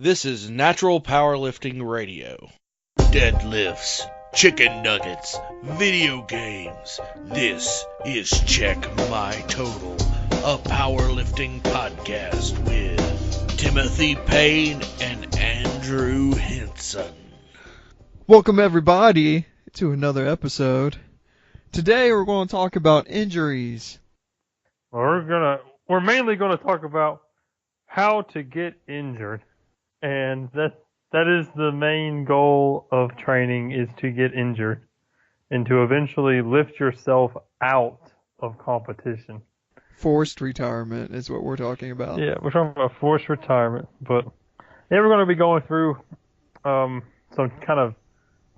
This is Natural Powerlifting Radio. Deadlifts, chicken nuggets, video games. This is Check My Total, a powerlifting podcast with Timothy Payne and Andrew Hinson. Welcome everybody to another episode. Today we're going to talk about injuries. We're mainly gonna talk about how to get injured. And that is the main goal of training, is to get injured and to eventually lift yourself out of competition. Forced retirement is what we're talking about. Yeah, we're talking about forced retirement. But yeah, we're going to be going through some kind of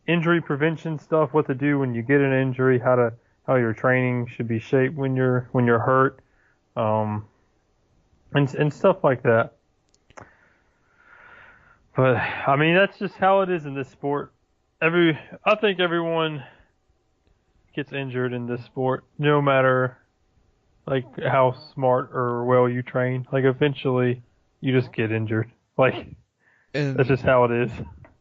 injury prevention stuff, what to do when you get an injury, how your training should be shaped when you're hurt, and stuff like that. But I mean, that's just how it is in this sport. I think everyone gets injured in this sport, no matter like how smart or well you train. Like eventually, you just get injured. Like that's just how it is.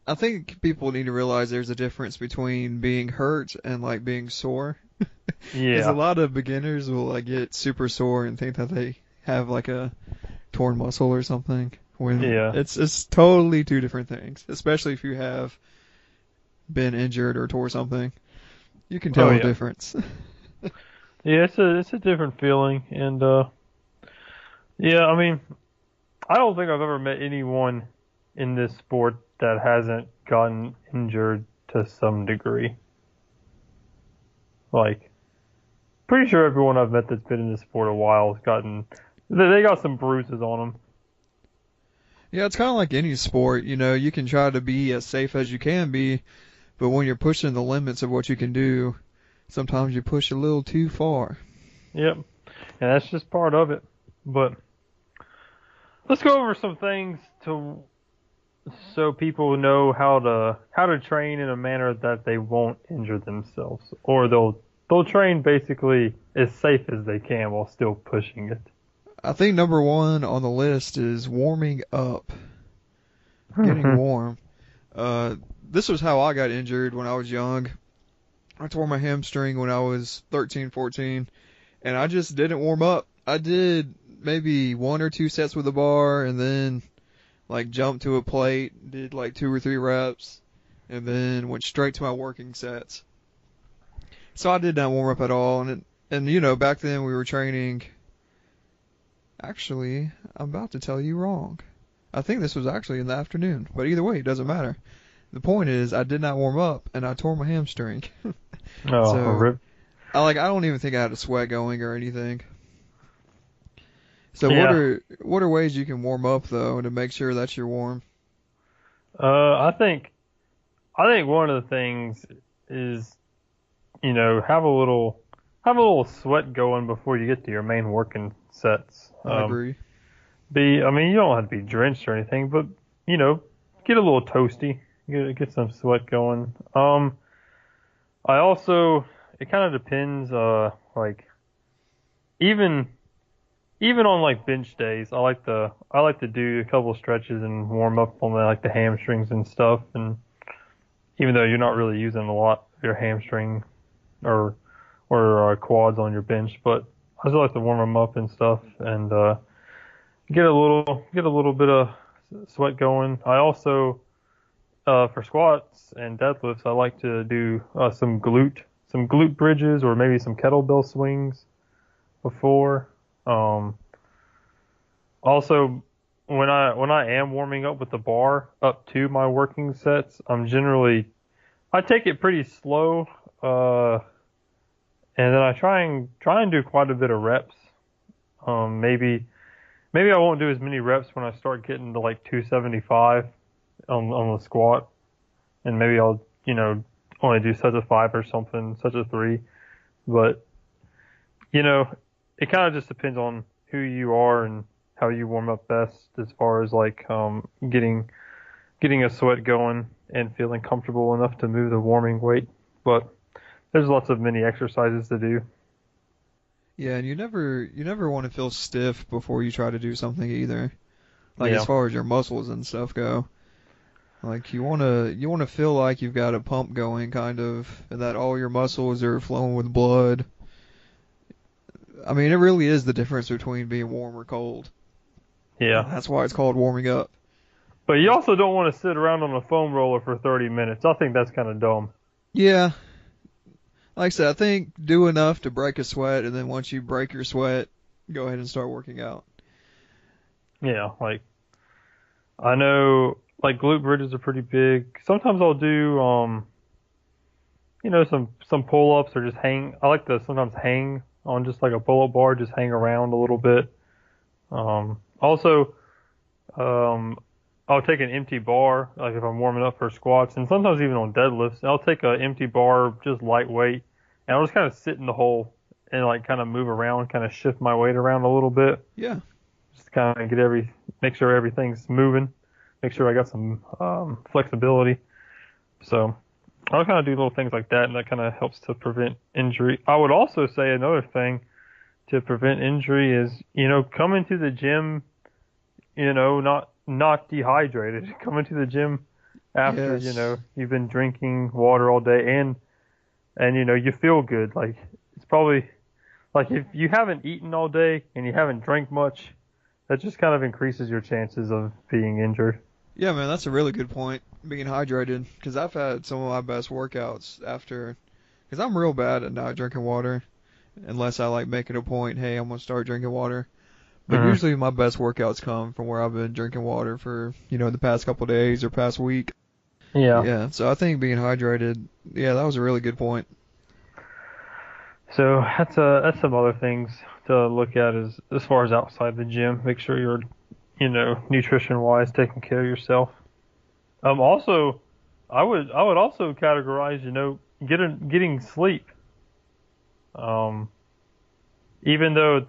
I think people need to realize there's a difference between being hurt and like being sore. Yeah. Because a lot of beginners will like get super sore and think that they have like a torn muscle or something. When it's totally two different things, especially if you have been injured or tore something. You can tell the difference. Yeah, it's a different feeling, and yeah, I mean, I don't think I've ever met anyone in this sport that hasn't gotten injured to some degree. Like, pretty sure everyone I've met that's been in this sport a while has they got some bruises on them. Yeah, it's kind of like any sport, you know, you can try to be as safe as you can be, but when you're pushing the limits of what you can do, sometimes you push a little too far. Yep, and that's just part of it. But let's go over some things so people know how to train in a manner that they won't injure themselves, or they'll train basically as safe as they can while still pushing it. I think number one on the list is warming up. Getting warm. This was how I got injured when I was young. I tore my hamstring when I was 13, 14, and I just didn't warm up. I did maybe 1 or 2 sets with a bar, and then like jumped to a plate, did like 2 or 3 reps, and then went straight to my working sets. So I did not warm up at all, and you know, back then we were training. Actually, I'm about to tell you wrong. I think this was actually in the afternoon, but either way, it doesn't matter. The point is, I did not warm up, and I tore my hamstring. Rip. I don't even think I had a sweat going or anything. So yeah. What are ways you can warm up though to make sure that you're warm? I think one of the things is, you know, have a little sweat going before you get to your main working sets. I agree. I mean, you don't have to be drenched or anything, but, you know, get a little toasty. Get some sweat going. I also, it kind of depends, like, even on like bench days, I like to do a couple stretches and warm up on like the hamstrings and stuff. And even though you're not really using a lot of your hamstring or quads on your bench, but I just like to warm them up and stuff, and get a little bit of sweat going. I also, for squats and deadlifts, I like to do some glute bridges or maybe some kettlebell swings before. Also, when I am warming up with the bar up to my working sets, I take it pretty slow. And then I try and do quite a bit of reps. Maybe I won't do as many reps when I start getting to like 275 on the squat, and maybe I'll, you know, only do sets of 5 or something, sets of 3. But, you know, it kind of just depends on who you are and how you warm up best, as far as like getting a sweat going and feeling comfortable enough to move the warming weight. But there's lots of mini exercises to do. Yeah, and you never want to feel stiff before you try to do something either. Like Yeah. as far as your muscles and stuff go. Like you wanna feel like you've got a pump going kind of, and that all your muscles are flowing with blood. I mean, it really is the difference between being warm or cold. Yeah. That's why it's called warming up. But you also don't want to sit around on a foam roller for 30 minutes. I think that's kind of dumb. Yeah. Like I said, I think do enough to break a sweat, and then once you break your sweat, go ahead and start working out. Yeah, like I know like glute bridges are pretty big. Sometimes I'll do some pull-ups or just hang. I like to sometimes hang on just like a pull-up bar, just hang around a little bit. Also, I'll take an empty bar, like if I'm warming up for squats, and sometimes even on deadlifts, I'll take an empty bar, just lightweight, and I'll just kind of sit in the hole and like kind of move around, kind of shift my weight around a little bit. Yeah. Just kind of make sure everything's moving, make sure I got some flexibility. So I'll kind of do little things like that, and that kind of helps to prevent injury. I would also say another thing to prevent injury is, come into the gym, not dehydrated. Come into the gym after, Yes. you've been drinking water all day and you feel good. Like it's probably like if you haven't eaten all day and you haven't drank much, that just kind of increases your chances of being injured. Yeah, man, that's a really good point. Being hydrated, because I've had some of my best workouts after, because I'm real bad at not drinking water, unless I like make it a point, hey, I'm gonna start drinking water. But Mhm. usually my best workouts come from where I've been drinking water for, the past couple days or past week. Yeah. Yeah, so I think being hydrated, yeah, that was a really good point. So that's some other things to look at as far as outside the gym. Make sure you're, nutrition wise taking care of yourself. Also, I would also categorize, getting sleep. Um, Even though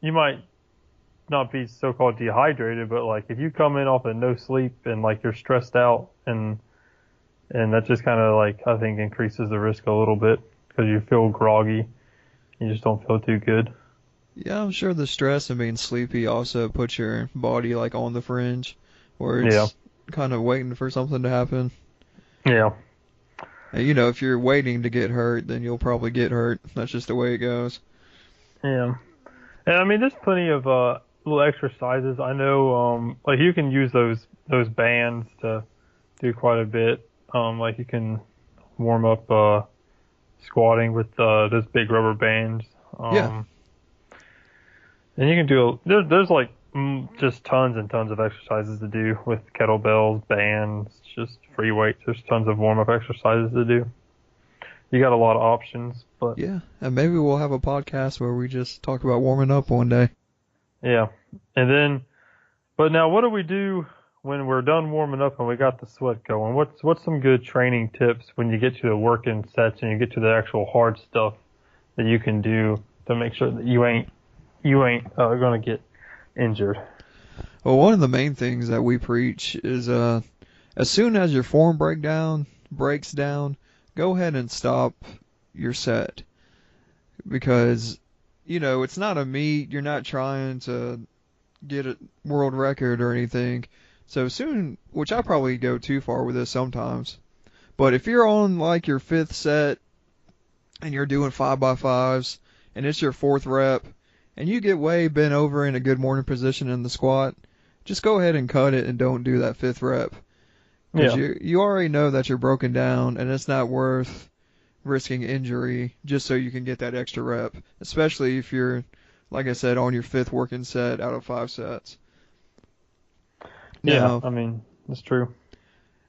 you might not be so-called dehydrated, but like if you come in off of no sleep and like you're stressed out and that just kind of like I think increases the risk a little bit because you feel groggy, you just don't feel too good. Yeah, I'm sure the stress and being sleepy also puts your body like on the fringe, where Yeah, it's kind of waiting for something to happen. yeah, And, if you're waiting to get hurt, then you'll probably get hurt. That's just the way it goes. yeah. And I mean, there's plenty of little exercises. I know, like you can use those bands to do quite a bit. Like you can warm up squatting with those big rubber bands. Yeah. And you can do there's like just tons and tons of exercises to do with kettlebells, bands, just free weights. There's tons of warm up exercises to do. You got a lot of options, but Yeah, and maybe we'll have a podcast where we just talk about warming up one day. yeah. And then, but now what do we do when we're done warming up and we got the sweat going? What's some good training tips when you get to the working sets and you get to the actual hard stuff that you can do to make sure that you ain't gonna get injured? Well, one of the main things that we preach is as soon as your form breaks down, go ahead and stop your set. Because, it's not a meet, you're not trying to get a world record or anything. So soon, which I probably go too far with this sometimes, but if you're on like your fifth set and you're doing 5x5s and it's your fourth rep and you get way bent over in a good morning position in the squat, just go ahead and cut it and don't do that fifth rep. Because Yeah, you already know that you're broken down and it's not worth risking injury just so you can get that extra rep, especially if you're, like I said, on your fifth working set out of 5 sets. yeah. Now, I mean, that's true.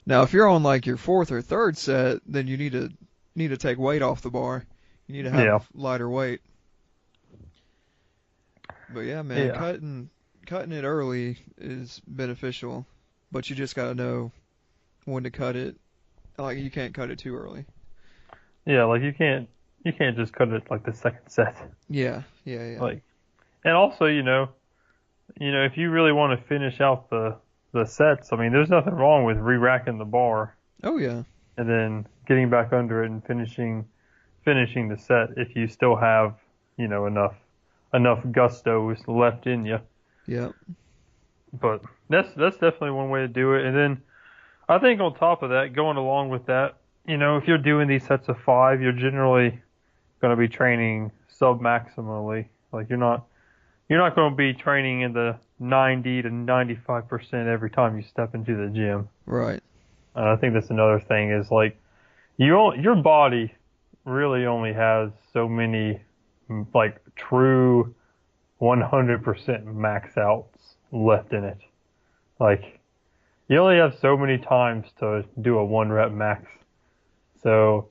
now if you're on like your fourth or third set, then you need to take weight off the bar. You need to Yeah, have lighter weight. But yeah, man, yeah, cutting it early is beneficial, but you just gotta know when to cut it. Like you can't cut it too early. yeah. Like you can't just cut it like the second set. Yeah, yeah, yeah. Like, and also, if you really want to finish out the sets, I mean, there's nothing wrong with re-racking the bar Oh yeah, and then getting back under it and finishing the set if you still have, enough gustos left in you. yeah. But that's definitely one way to do it. And then I think on top of that, going along with that, if you're doing these sets of 5, you're generally going to be training sub-maximally. Like you're not going to be training in the 90 to 95% every time you step into the gym. Right. And I think that's another thing is like your body really only has so many like true 100% max outs left in it. Like you only have so many times to do a 1 rep max. So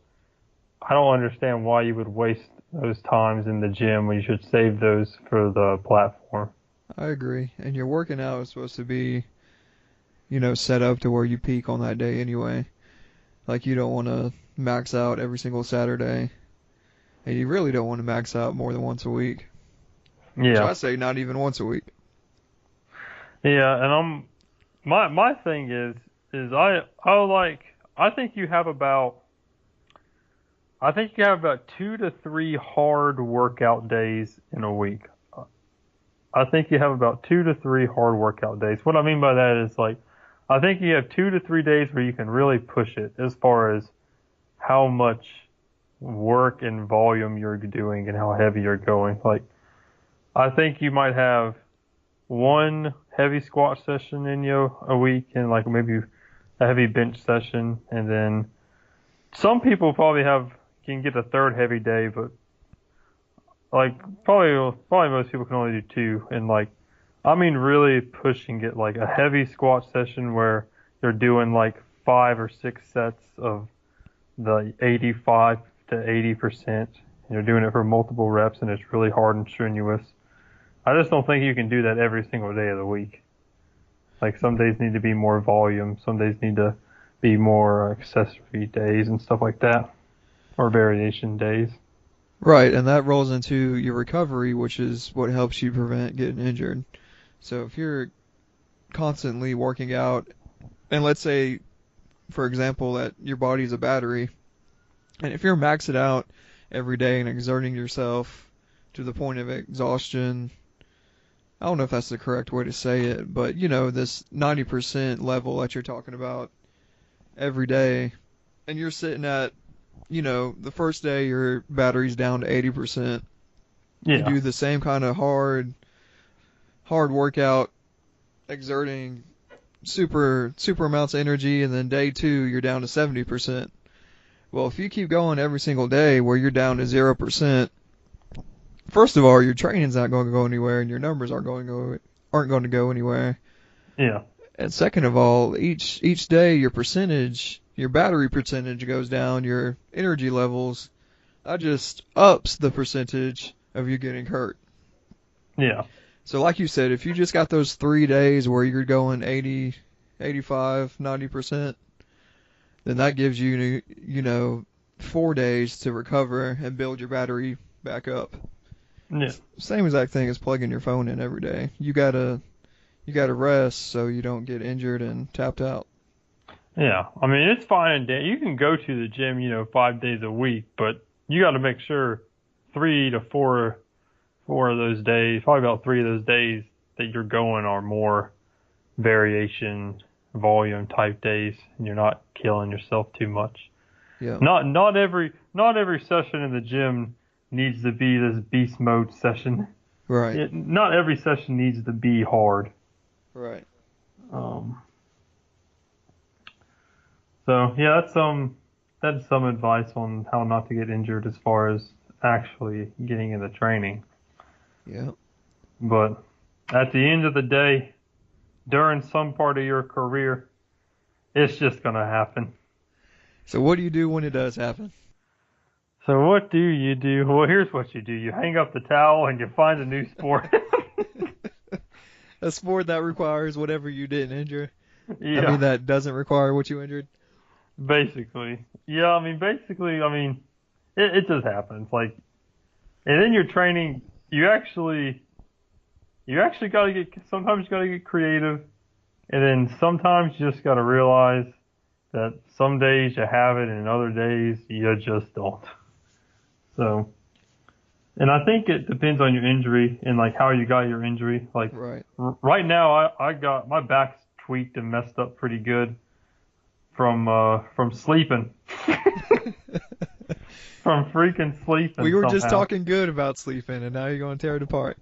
I don't understand why you would waste those times in the gym when you should save those for the platform. I agree. And your working out is supposed to be, set up to where you peak on that day anyway. Like you don't want to max out every single Saturday. And you really don't want to max out more than once a week. Yeah. So I say not even once a week. Yeah, and my thing is I think you have about 2 to 3 hard workout days in a week. I think you have about 2 to 3 hard workout days. What I mean by that is like I think you have 2 to 3 days where you can really push it as far as how much work and volume you're doing and how heavy you're going. Like I think you might have one heavy squat session in you a week and like maybe a heavy bench session, and then some people probably can get a third heavy day, but like probably most people can only do 2. And like I mean really pushing it, like a heavy squat session where you're doing like 5 or 6 sets of the 85 to 80%, and you're doing it for multiple reps, and it's really hard and strenuous. I just don't think you can do that every single day of the week. Like some days need to be more volume, some days need to be more accessory days and stuff like that, or variation days. Right, and that rolls into your recovery, which is what helps you prevent getting injured. So if you're constantly working out, and let's say, for example, that your body's a battery, and if you're maxing out every day and exerting yourself to the point of exhaustion, I don't know if that's the correct way to say it, but this 90% level that you're talking about every day, and you're sitting at, the first day your battery's down to 80%. Yeah. You do the same kind of hard workout, exerting super amounts of energy, and then day 2 you're down to 70%. Well, if you keep going every single day where you're down to 0%, first of all, your training's not going to go anywhere, and your numbers aren't going to go anywhere. Yeah. And second of all, each day your battery percentage goes down, your energy levels, that just ups the percentage of you getting hurt. Yeah. So like you said, if you just got those 3 days where you're going 80, 85, 90%, then that gives you, 4 days to recover and build your battery back up. Yeah. Same exact thing as plugging your phone in every day. You gotta rest so you don't get injured and tapped out. Yeah. I mean, it's fine. You can go to the gym, 5 days a week, but you got to make sure 3 to 4 of those days, probably about 3 of those days that you're going are more variation, volume type days, and you're not killing yourself too much. Yeah. Not every session in the gym needs to be this beast mode session. Right. Not every session needs to be hard. Right. So yeah, that's some advice on how not to get injured as far as actually getting into training. Yeah. But at the end of the day, during some part of your career, it's just gonna happen. So what do you do when it does happen? So what do you do? Well, here's what you do. You hang up the towel and you find a new sport. A sport that requires whatever you didn't injure. Yeah. I mean, that doesn't require what you injured. Basically. Yeah, I mean, it just happens. Like, and then you're training, you actually sometimes you gotta get creative, and then sometimes you just gotta realize that some days you have it and other days you just don't. So, And I think it depends on your injury and like how you got your injury. Like Right. right now, I got my back's tweaked and messed up pretty good from sleeping, from freaking sleeping. We were somehow. just talking good about sleeping, and now you're going to tear it apart.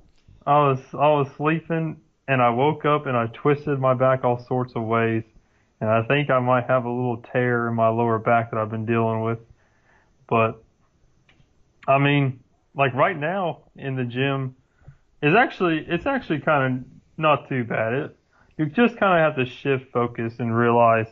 I was sleeping and I woke up and I twisted my back all sorts of ways, and I think I might have a little tear in my lower back that I've been dealing with. But I mean, like right now in the gym, it's actually kind of not too bad. You just kind of have to shift focus and realize,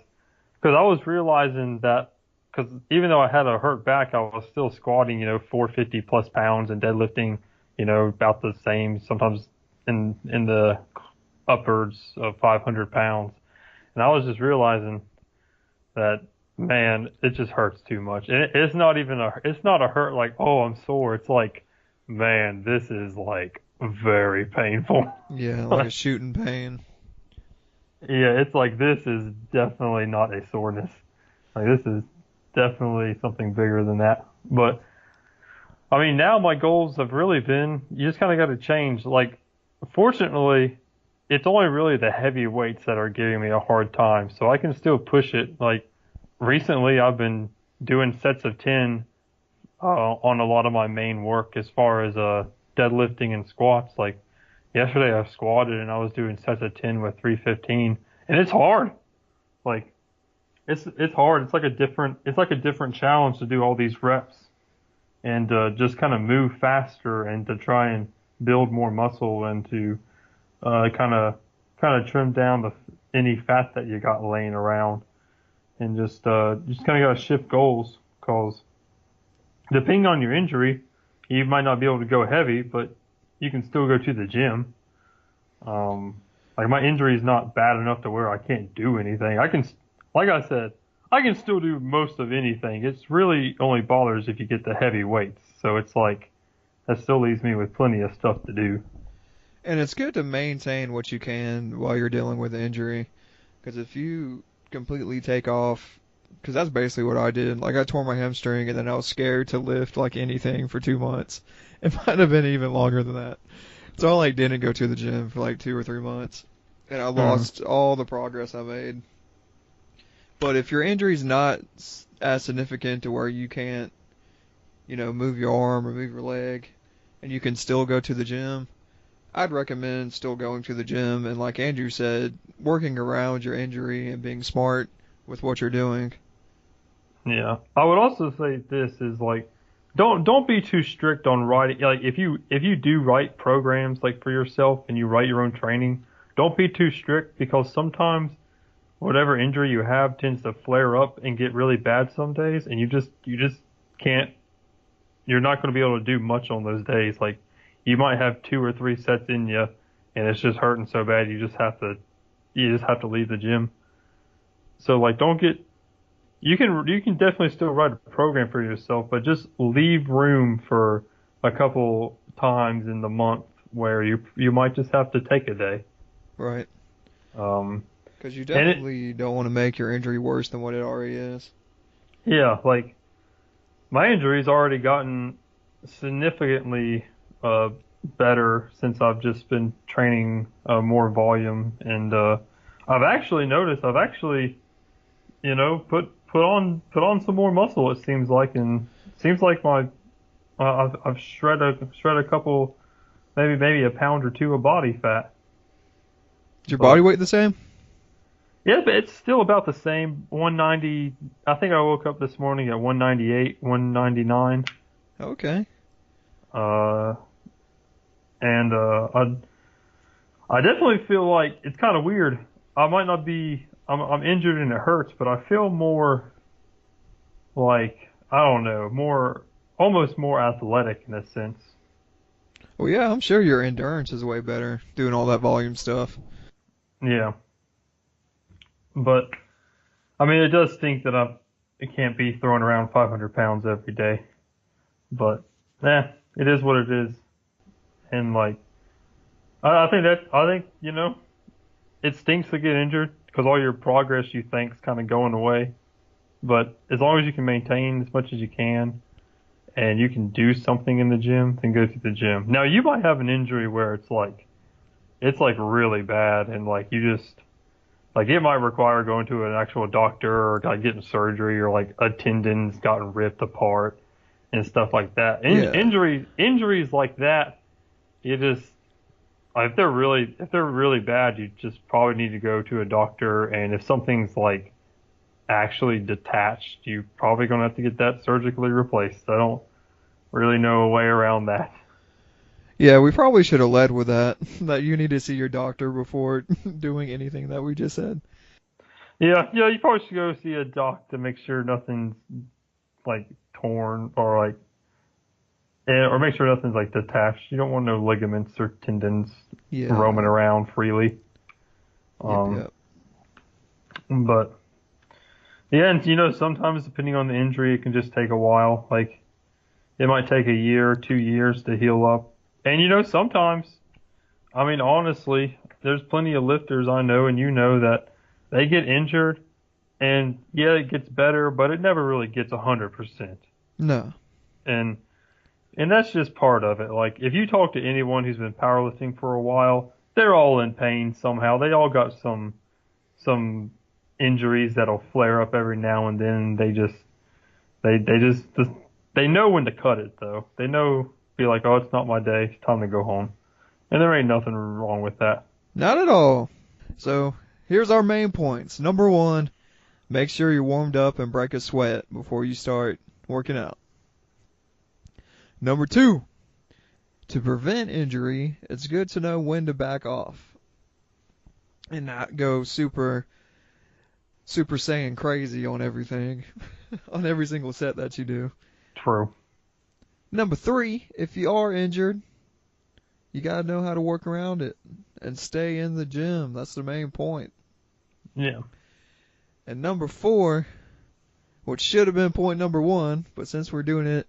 because I was realizing that, because even though I had a hurt back, I was still squatting, 450 plus pounds and deadlifting, about the same, sometimes in the upwards of 500 pounds. And I was just realizing that, man, it just hurts too much. And it's not a hurt like, oh, I'm sore. It's like, man, this is like very painful. Yeah, like a shooting pain. Yeah, it's like, this is definitely not a soreness. Like, this is definitely something bigger than that. But, I mean, now my goals have really been, you just kind of got to change. Like, fortunately, it's only really the heavy weights that are giving me a hard time. So I can still push it. Like, recently I've been doing sets of 10 on a lot of my main work as far as deadlifting and squats. Like, yesterday I squatted and I was doing sets of 10 with 315, and it's hard. Like, it's hard. It's like a different challenge to do all these reps and just kind of move faster and to try and build more muscle and to kind of trim down any fat that you got laying around, and just kind of got to shift goals, because depending on your injury, you might not be able to go heavy, but you can still go to the gym. Like, my injury is not bad enough to where I can't do anything. Like I said, I can still do most of anything. It's really only bothers if you get the heavy weights. So it's like, that still leaves me with plenty of stuff to do. And it's good to maintain what you can while you're dealing with the injury. Because if you completely take off, because that's basically what I did. Like, I tore my hamstring and then I was scared to lift like anything for 2 months. It might have been even longer than that. So I like didn't go to the gym for like 2 or 3 months. And I lost all the progress I made. But if your injury's not as significant to where you can't, move your arm or move your leg, and you can still go to the gym, I'd recommend still going to the gym and, like Andrew said, working around your injury and being smart with what you're doing. Yeah. I would also say this is like, don't be too strict on writing. Like, if you do write programs like for yourself and you write your own training, don't be too strict, because sometimes whatever injury you have tends to flare up and get really bad some days, and you just can't, you're not going to be able to do much on those days. Like, you might have 2 or 3 sets in you and it's just hurting so bad you just have to leave the gym. So, like, you can definitely still write a program for yourself, but just leave room for a couple times in the month where you might just have to take a day. Right. Because you definitely don't want to make your injury worse than what it already is. Yeah, like, my injury's already gotten significantly better since I've just been training more volume, and I've actually noticed put on some more muscle. It seems like, and it seems like I've shred a couple, maybe a pound or 2 of body fat. Is your body weight the same? Yeah, but it's still about the same. 190. I think I woke up this morning at 198, 199. Okay. And I definitely feel like it's kind of weird. I might not be. I'm injured and it hurts, but I feel more like, I don't know, almost more athletic in a sense. Well, yeah, I'm sure your endurance is way better doing all that volume stuff. Yeah. But, I mean, it does stink that I can't be throwing around 500 pounds every day. But, it is what it is. And, like, I think, it stinks to get injured, because all your progress you think is kind of going away. But as long as you can maintain as much as you can, and you can do something in the gym, then go to the gym. Now, you might have an injury where it's like really bad, and like you just, like it might require going to an actual doctor or like getting surgery, or like a tendon's gotten ripped apart and stuff like that. Injuries like that, you just, if they're really bad, you just probably need to go to a doctor. And if something's like actually detached, you're probably gonna have to get that surgically replaced. I don't really know a way around that. Yeah, we probably should have led with that. That you need to see your doctor before doing anything that we just said. Yeah, you probably should go see a doc to make sure nothing's like torn or like, or make sure nothing's like detached. You don't want no ligaments or tendons roaming around freely. Yep. But yeah, and sometimes depending on the injury, it can just take a while. Like it might take a year or 2 years to heal up. And sometimes, I mean, honestly, there's plenty of lifters I know, and that they get injured, and yeah, it gets better, but it never really gets 100%. No. And that's just part of it. Like, if you talk to anyone who's been powerlifting for a while, they're all in pain somehow. They all got some injuries that'll flare up every now and then. They know when to cut it, though. They know, be like, oh, it's not my day. It's time to go home. And there ain't nothing wrong with that. Not at all. So, here's our main points. Number 1, make sure you're warmed up and break a sweat before you start working out. Number 2, to prevent injury, it's good to know when to back off and not go super Saiyan crazy on everything, on every single set that you do. True. Number 3, if you are injured, you gotta know how to work around it and stay in the gym. That's the main point. Yeah. And number 4, which should have been point number 1, but since we're doing it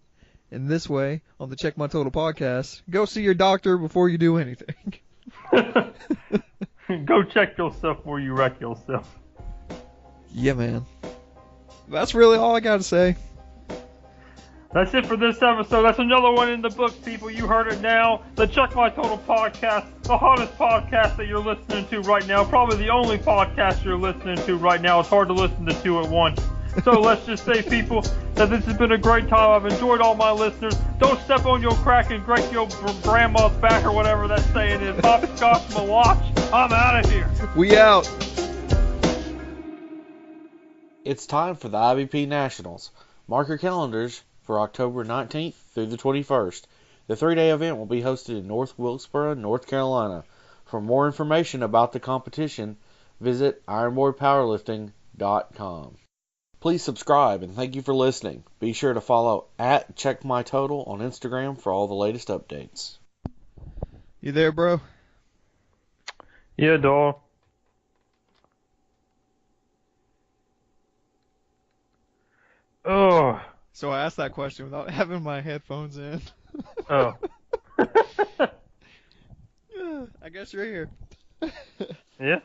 in this way on the Check My Total podcast, go see your doctor before you do anything. Go check yourself before you wreck yourself. Yeah, man. That's really all I gotta say. That's it for this episode. That's another one in the books, people. You heard it now. The Check My Total podcast, the hottest podcast that you're listening to right now. Probably the only podcast you're listening to right now. It's hard to listen to 2 at once. So let's just say, people, that this has been a great time. I've enjoyed all my listeners. Don't step on your crack and break your grandma's back, or whatever that saying is. Hopscotch Malotch. I'm out of here. We out. It's time for the IBP Nationals. Mark your calendars for October 19th through the 21st. The 3-day event will be hosted in North Wilkesboro, North Carolina. For more information about the competition, visit ironboypowerlifting.com. Please subscribe and thank you for listening. Be sure to follow at CheckMyTotal on Instagram for all the latest updates. You there, bro? Yeah, dog. Oh. So I asked that question without having my headphones in. Oh. I guess you're here. Yeah.